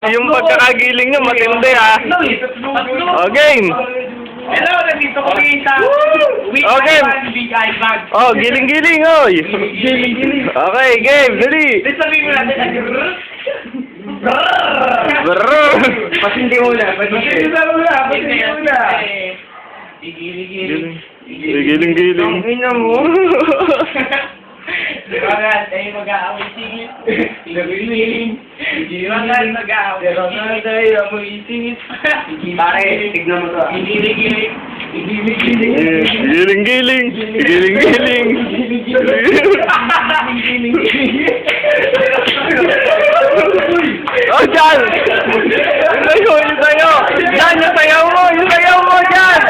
Yung pagkakagiling nyo, matindi ha. O, game. Hello, nandito ko sa Okay. Big Eye Bag. Oh, giling-giling, oy. Giling-giling. Okay, game, dali. Sabihin mo natin, Brrrr. Pasindi muna. Pasindi muna. Giling-giling. Giling-giling. Ina mo. Dibagan, tayo mag-aaway singit. Giling-giling. Dibagan, mag-aaway singit. Dibagan, tayo mag-aaway singit. Pare, tignan mo to. Giling-giling. Giling-giling. Giling-giling. Giling-giling. Oh, dyan! Yung sayo! Dyan, yung sayaw mo! Yung sayaw mo, dyan!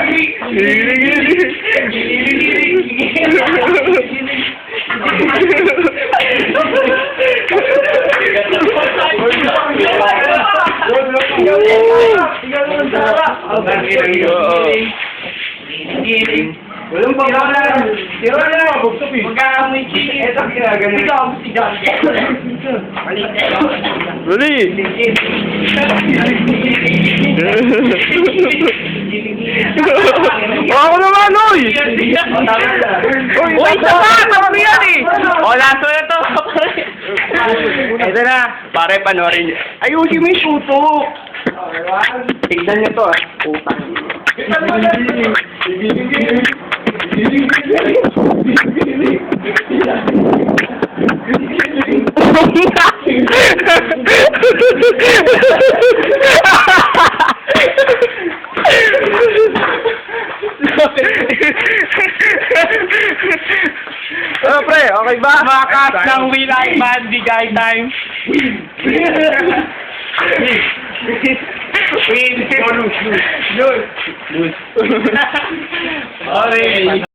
Giling-giling. Walang babalan. Tira na, bugtog eh. Mag-aamoy chicken. Ito ginaganon. Ikaw, si John. Dali! Ako naman, oy! Uy, isa pa! Marami yan eh! O, laso na to! Ito na! Pare, panoorin niyo. Ayusin mo yung tutok! Tignan niyo to ah. Utang. Ano pre, okay ba? Makas ng Will I Man, Big Eye Time. Win. Lose. Okay.